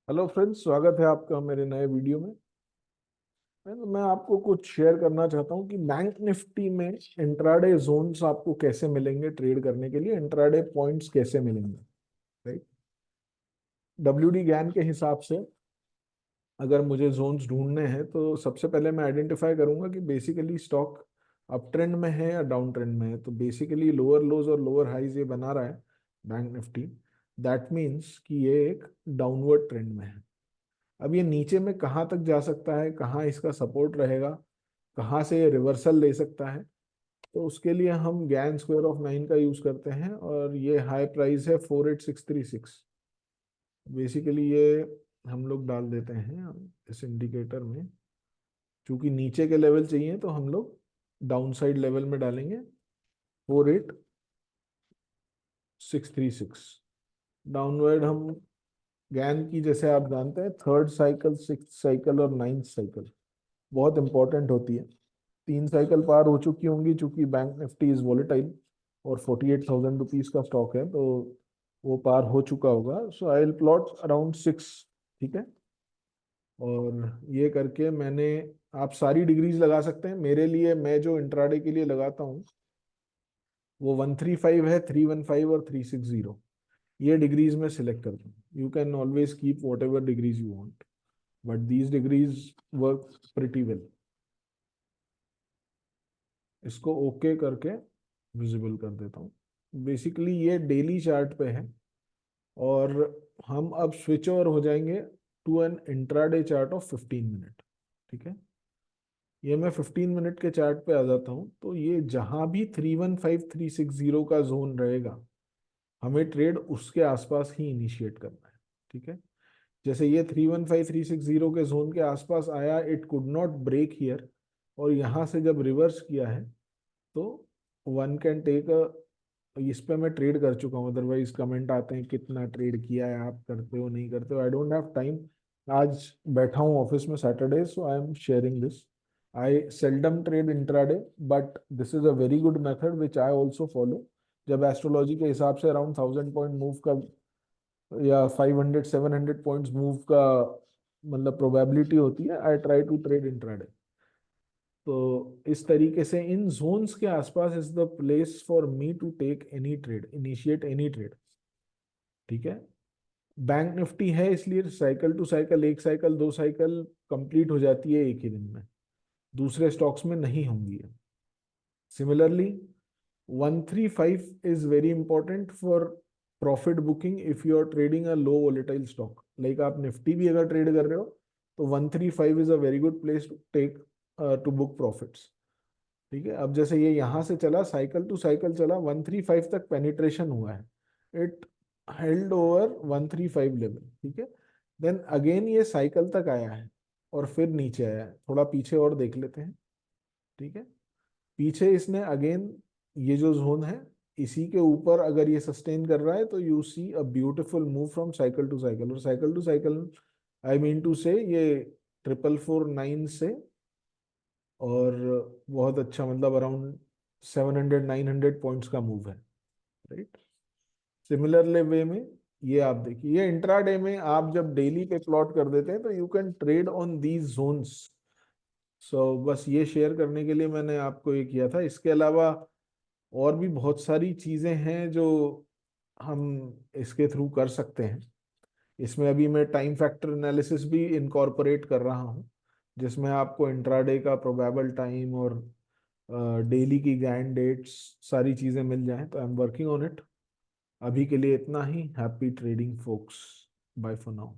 Hello friends, स्वागत है आपका मेरे नए वीडियो में। मैं आपको कुछ शेयर करना चाहता हूं कि बैंक निफ्टी में इंट्राडे जोन्स आपको कैसे मिलेंगे, ट्रेड करने के लिए इंट्राडे पॉइंट्स कैसे मिलेंगे। राइट। डब्ल्यूडी ज्ञान के हिसाब से अगर मुझे जोन्स ढूंढने हैं तो सबसे पहले मैं आइडेंटिफाई करूंगा कि बेसिकली स्टॉक अप ट्रेंड में है या डाउन ट्रेंड में है। तो बेसिकली लोअर लोज और लोअर हाईज ये बना रहा है बैंक निफ्टी। दैट मीन्स कि ये एक डाउनवर्ड ट्रेंड में है। अब ये नीचे में कहाँ तक जा सकता है, कहाँ इसका सपोर्ट रहेगा, कहाँ से ये रिवर्सल ले सकता है, तो उसके लिए हम गैन स्क्वायर ऑफ 9 का यूज करते हैं और ये हाई प्राइस है 48636। बेसिकली ये हम लोग डाल देते हैं इस इंडिकेटर में। चूंकि नीचे के लेवल चाहिए तो हम लोग डाउन साइड लेवल में डालेंगे 48636। डाउनवर्ड हम गैन की, जैसे आप जानते हैं, थर्ड साइकिल, सिक्स साइकिल और नाइन्थ साइकिल बहुत इंपॉर्टेंट होती है। 3 साइकिल पार हो चुकी होंगी चूंकि बैंक निफ्टी इज वॉलेटाइल और 48,000 रुपीज का स्टॉक है, तो वो पार हो चुका होगा। सो आई विल प्लॉट अराउंड 6। ठीक है। और ये करके मैंने, आप सारी डिग्रीज लगा सकते हैं। मेरे लिए, मैं जो इंट्राडे के लिए लगाता हूँ वो 135 है, 315 और 360। ये डिग्रीज में सिलेक्ट करता हूँ। You can always keep what ever degrees you want, but these degrees work pretty well. इसको ओके करके विजिबल कर देता हूँ। बेसिकली ये डेली चार्ट पे है और हम अब स्विच ओवर हो जाएंगे to an intraday chart of 15 minute. ठीक है। ये मैं 15 मिनट के चार्ट पे आ जाता हूँ। तो ये जहां भी 315 360 का जोन रहेगा, हमें ट्रेड उसके आसपास ही इनिशिएट करना है। ठीक है। जैसे ये 315 360 के जोन के आसपास आया, it could not break here, और यहाँ से जब रिवर्स किया है तो वन कैन टेक अ, इस पे मैं ट्रेड कर चुका हूँ। अदरवाइज कमेंट आते हैं कितना ट्रेड किया है, आप करते हो नहीं करते हो। I don't have time. आज बैठा हूँ ऑफिस में Saturday, so I am sharing this. I seldom trade intraday, but this is a very good method which I also follow. जब एस्ट्रोलॉजी के हिसाब से अराउंड 1000 पॉइंट मूव का या 500 700 पॉइंट्स मूव का मतलब प्रोबेबिलिटी होती है, I try to trade intraday. तो इस तरीके से इन जोन्स के आसपास is the place for me to take any trade, initiate any trade. ठीक है। बैंक निफ्टी है इसलिए साइकिल टू साइकिल, एक साइकिल दो साइकिल कंप्लीट हो जाती है एक ही दिन में। दूसरे स्टॉक्स में नहीं होंगी। Similarly 135 is very important for profit booking if you are trading a low volatile stock. Like आप निफ्टी भी अगर ट्रेड कर रहे हो तो 135 is a very good place to take to book profits. ठीक है। अब जैसे ये यहाँ से चला, साइकिल टू साइकिल चला, 135 तक पेनिट्रेशन हुआ है। It held over 135 level. ठीक है। देन अगेन ये साइकिल तक आया है और फिर नीचे आया है। थोड़ा पीछे और देख लेते हैं। ठीक है। पीछे इसने अगेन ये जो जोन है, इसी के ऊपर अगर ये सस्टेन कर रहा है तो you see a beautiful move from cycle to cycle. और cycle to cycle I mean to say ये 444 से, और बहुत अच्छा, मतलब अराउंड 700 900 पॉइंट्स का मूव है। राइट। सिमिलरली वे में ये आप देखिए, ये इंट्राडे में आप जब डेली पे प्लॉट कर देते हैं तो you can trade on these zones. So बस ये शेयर करने के लिए मैंने आपको ये किया था। इसके अलावा और भी बहुत सारी चीजें हैं जो हम इसके थ्रू कर सकते हैं। इसमें अभी मैं टाइम फैक्टर एनालिसिस भी इनकॉर्पोरेट कर रहा हूँ, जिसमें आपको इंट्राडे का प्रोबेबल टाइम और डेली की गैंड डेट्स सारी चीजें मिल जाएं। तो I am working on it. अभी के लिए इतना ही। Happy trading folks. Bye for now.